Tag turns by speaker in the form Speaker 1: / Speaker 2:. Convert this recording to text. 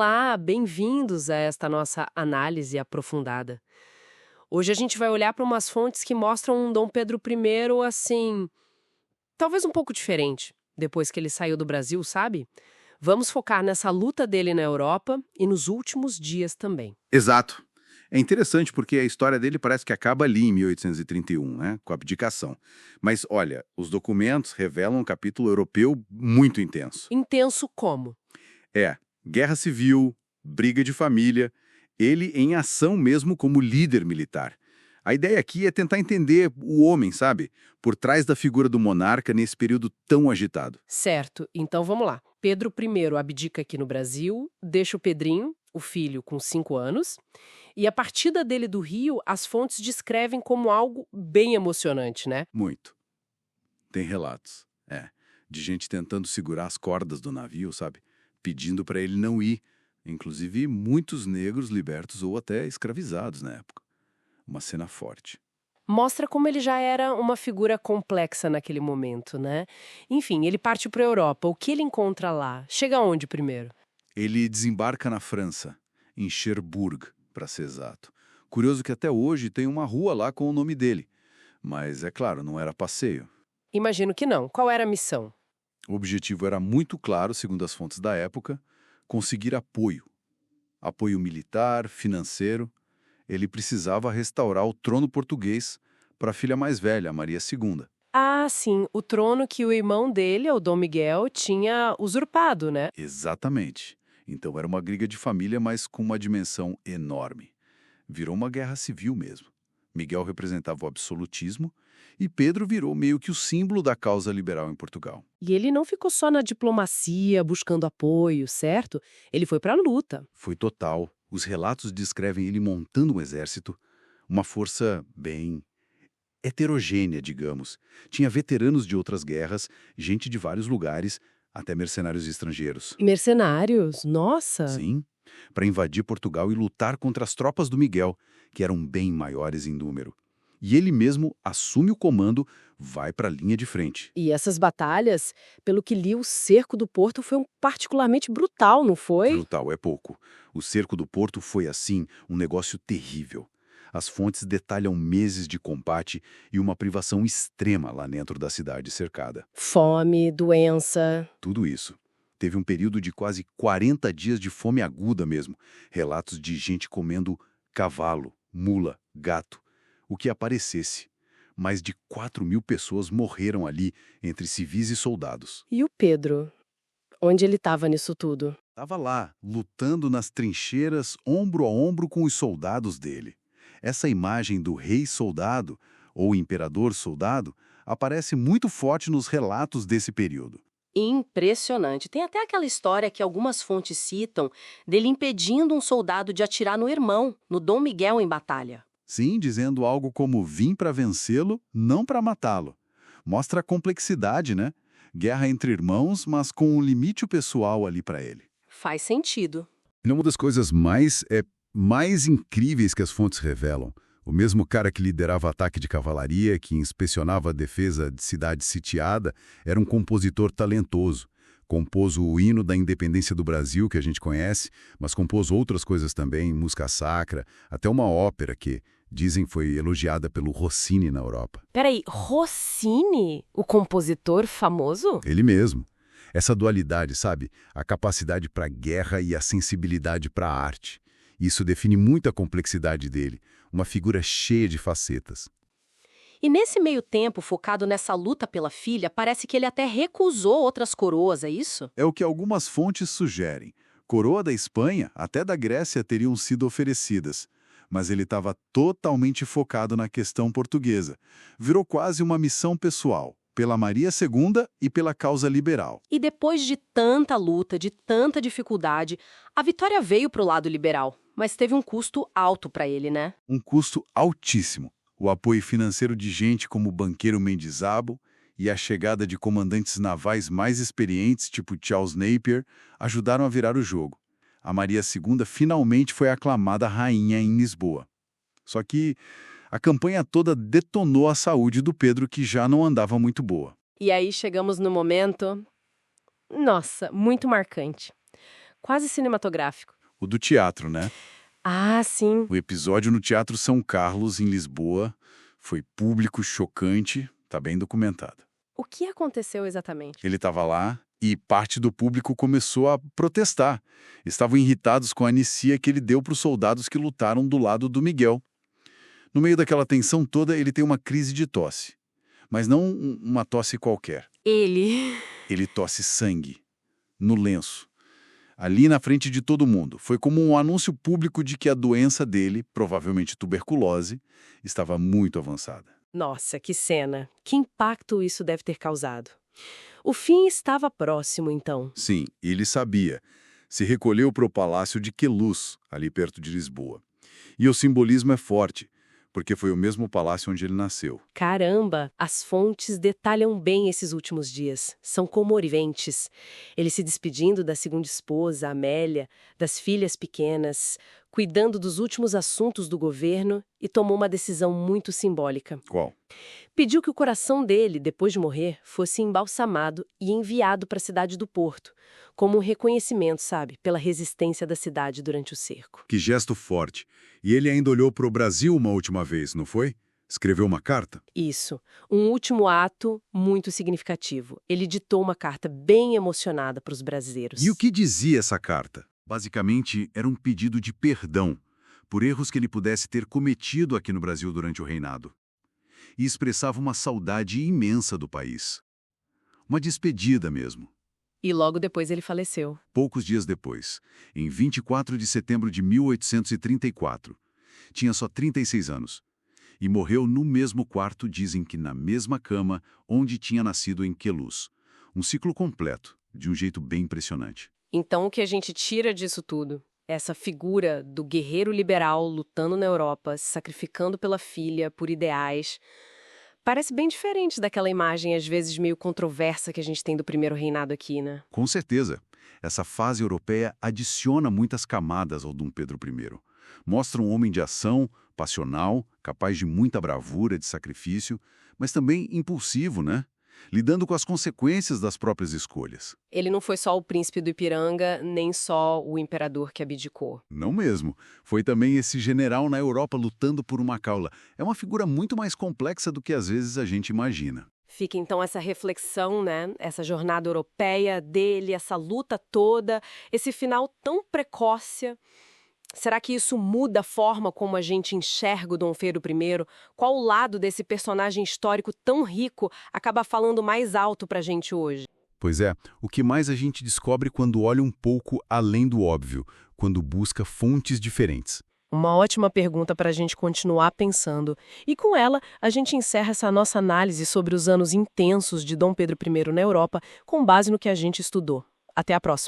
Speaker 1: Olá, bem-vindos a esta nossa análise aprofundada. Hoje a gente vai olhar para umas fontes que mostram um Dom Pedro I assim, talvez um pouco diferente, depois que ele saiu do Brasil, sabe? Vamos focar nessa luta dele na Europa e nos últimos dias também.
Speaker 2: Exato. É interessante porque a história dele parece que acaba ali em 1831, né, com a abdicação. Mas, olha, os documentos revelam um capítulo europeu muito intenso.
Speaker 1: Intenso como?
Speaker 2: Guerra civil, briga de família, ele em ação mesmo como líder militar. A ideia aqui é tentar entender o homem, sabe? Por trás da figura do monarca nesse período tão agitado.
Speaker 1: Certo, então vamos lá. Pedro I abdica aqui no Brasil, deixa o Pedrinho, o filho, com 5 anos, e a partida dele do Rio, as fontes descrevem como algo bem emocionante, né?
Speaker 2: Muito. Tem relatos, de gente tentando segurar as cordas do navio, sabe? Pedindo para ele não ir. Inclusive, muitos negros libertos ou até escravizados na época. Uma cena forte.
Speaker 1: Mostra como ele já era uma figura complexa naquele momento, né? Enfim, ele parte para a Europa. O que ele encontra lá? Chega aonde primeiro?
Speaker 2: Ele desembarca na França, em Cherbourg, para ser exato. Curioso que até hoje tem uma rua lá com o nome dele. Mas, é claro, não era passeio.
Speaker 1: Imagino que não. Qual era a missão?
Speaker 2: O objetivo era muito claro, segundo as fontes da época, conseguir apoio. Apoio militar, financeiro. Ele precisava restaurar o trono português para a filha mais velha, a Maria II.
Speaker 1: Ah, sim, o trono que o irmão dele, o Dom Miguel, tinha usurpado, né?
Speaker 2: Exatamente. Então era uma briga de família, mas com uma dimensão enorme. Virou uma guerra civil mesmo. Miguel representava o absolutismo e Pedro virou meio que o símbolo da causa liberal em Portugal.
Speaker 1: E ele não ficou só na diplomacia, buscando apoio, certo? Ele foi para a luta.
Speaker 2: Foi total. Os relatos descrevem ele montando um exército, uma força bem heterogênea, digamos. Tinha veteranos de outras guerras, gente de vários lugares, até mercenários estrangeiros.
Speaker 1: Mercenários? Nossa!
Speaker 2: Sim, para invadir Portugal e lutar contra as tropas do Miguel, que eram bem maiores em número. E ele mesmo assume o comando, vai para a linha de frente.
Speaker 1: E essas batalhas, pelo que li, o cerco do Porto foi particularmente brutal, não foi?
Speaker 2: Brutal é pouco. O cerco do Porto foi, assim, um negócio terrível. As fontes detalham meses de combate e uma privação extrema lá dentro da cidade cercada.
Speaker 1: Fome, doença.
Speaker 2: Tudo isso. Teve um período de quase 40 dias de fome aguda mesmo. Relatos de gente comendo cavalo, mula, gato, o que aparecesse. Mais de 4.000 pessoas morreram ali, entre civis e soldados.
Speaker 1: E o Pedro? Onde ele estava nisso tudo?
Speaker 2: Estava lá, lutando nas trincheiras, ombro a ombro com os soldados dele. Essa imagem do rei soldado, ou imperador soldado, aparece muito forte nos relatos desse período.
Speaker 3: Impressionante. Tem até aquela história que algumas fontes citam dele impedindo um soldado de atirar no irmão, no Dom Miguel em batalha.
Speaker 2: Sim, dizendo algo como vim para vencê-lo, não para matá-lo. Mostra a complexidade, né? Guerra entre irmãos, mas com um limite pessoal ali para ele.
Speaker 3: Faz sentido.
Speaker 2: E uma das coisas mais incríveis que as fontes revelam, o mesmo cara que liderava ataque de cavalaria, que inspecionava a defesa de cidade sitiada, era um compositor talentoso. Compôs o hino da independência do Brasil, que a gente conhece, mas compôs outras coisas também, música sacra, até uma ópera que, dizem, foi elogiada pelo Rossini na Europa.
Speaker 1: Peraí, Rossini? O compositor famoso?
Speaker 2: Ele mesmo. Essa dualidade, sabe? A capacidade para a guerra e a sensibilidade para a arte. Isso define muito a complexidade dele, uma figura cheia de facetas.
Speaker 3: E nesse meio tempo, focado nessa luta pela filha, parece que ele até recusou outras coroas, é isso?
Speaker 2: É o que algumas fontes sugerem. Coroa da Espanha, até da Grécia, teriam sido oferecidas. Mas ele estava totalmente focado na questão portuguesa. Virou quase uma missão pessoal, pela Maria II e pela causa liberal.
Speaker 3: E depois de tanta luta, de tanta dificuldade, a vitória veio para o lado liberal. Mas teve um custo alto para ele, né?
Speaker 2: Um custo altíssimo. O apoio financeiro de gente como o banqueiro Mendizábal e a chegada de comandantes navais mais experientes, tipo Charles Napier, ajudaram a virar o jogo. A Maria II finalmente foi aclamada rainha em Lisboa. Só que a campanha toda detonou a saúde do Pedro, que já não andava muito boa.
Speaker 1: E aí chegamos no momento... Nossa, muito marcante. Quase cinematográfico.
Speaker 2: O do teatro, né?
Speaker 1: Ah, sim.
Speaker 2: O episódio no Teatro São Carlos, em Lisboa, foi público, chocante, tá bem documentado.
Speaker 1: O que aconteceu exatamente?
Speaker 2: Ele estava lá e parte do público começou a protestar. Estavam irritados com a anistia que ele deu para os soldados que lutaram do lado do Miguel. No meio daquela tensão toda, ele tem uma crise de tosse. Mas não uma tosse qualquer.
Speaker 1: Ele
Speaker 2: tosse sangue, no lenço. Ali na frente de todo mundo. Foi como um anúncio público de que a doença dele, provavelmente tuberculose, estava muito avançada.
Speaker 1: Nossa, que cena. Que impacto isso deve ter causado. O fim estava próximo, então.
Speaker 2: Sim, ele sabia. Se recolheu para o Palácio de Queluz, ali perto de Lisboa. E o simbolismo é forte, porque foi o mesmo palácio onde ele nasceu.
Speaker 1: Caramba, as fontes detalham bem esses últimos dias. São comoventes. Ele se despedindo da segunda esposa, Amélia, das filhas pequenas, cuidando dos últimos assuntos do governo e tomou uma decisão muito simbólica.
Speaker 2: Qual?
Speaker 1: Pediu que o coração dele, depois de morrer, fosse embalsamado e enviado para a cidade do Porto, como um reconhecimento, sabe, pela resistência da cidade durante o cerco.
Speaker 2: Que gesto forte. E ele ainda olhou para o Brasil uma última vez, não foi? Escreveu uma carta?
Speaker 1: Isso. Um último ato muito significativo. Ele ditou uma carta bem emocionada para os brasileiros.
Speaker 2: E o que dizia essa carta? Basicamente, era um pedido de perdão por erros que ele pudesse ter cometido aqui no Brasil durante o reinado. E expressava uma saudade imensa do país. Uma despedida mesmo.
Speaker 1: E logo depois ele faleceu.
Speaker 2: Poucos dias depois, em 24 de setembro de 1834. Tinha só 36 anos. E morreu no mesmo quarto, dizem que na mesma cama, onde tinha nascido em Queluz. Um ciclo completo, de um jeito bem impressionante.
Speaker 1: Então o que a gente tira disso tudo? Essa figura do guerreiro liberal lutando na Europa, se sacrificando pela filha, por ideais, parece bem diferente daquela imagem, às vezes meio controversa, que a gente tem do primeiro reinado aqui, né?
Speaker 2: Com certeza. Essa fase europeia adiciona muitas camadas ao Dom Pedro I. Mostra um homem de ação, passional, capaz de muita bravura, de sacrifício, mas também impulsivo, né? Lidando com as consequências das próprias escolhas.
Speaker 1: Ele não foi só o príncipe do Ipiranga, nem só o imperador que abdicou.
Speaker 2: Não mesmo. Foi também esse general na Europa lutando por uma causa. É uma figura muito mais complexa do que às vezes a gente imagina.
Speaker 1: Fica então essa reflexão, né? Essa jornada europeia dele, essa luta toda, esse final tão precoce. Será que isso muda a forma como a gente enxerga o Dom Pedro I? Qual lado desse personagem histórico tão rico acaba falando mais alto pra gente hoje?
Speaker 2: Pois é, o que mais a gente descobre quando olha um pouco além do óbvio, quando busca fontes diferentes?
Speaker 1: Uma ótima pergunta para a gente continuar pensando. E com ela, a gente encerra essa nossa análise sobre os anos intensos de Dom Pedro I na Europa, com base no que a gente estudou. Até a próxima!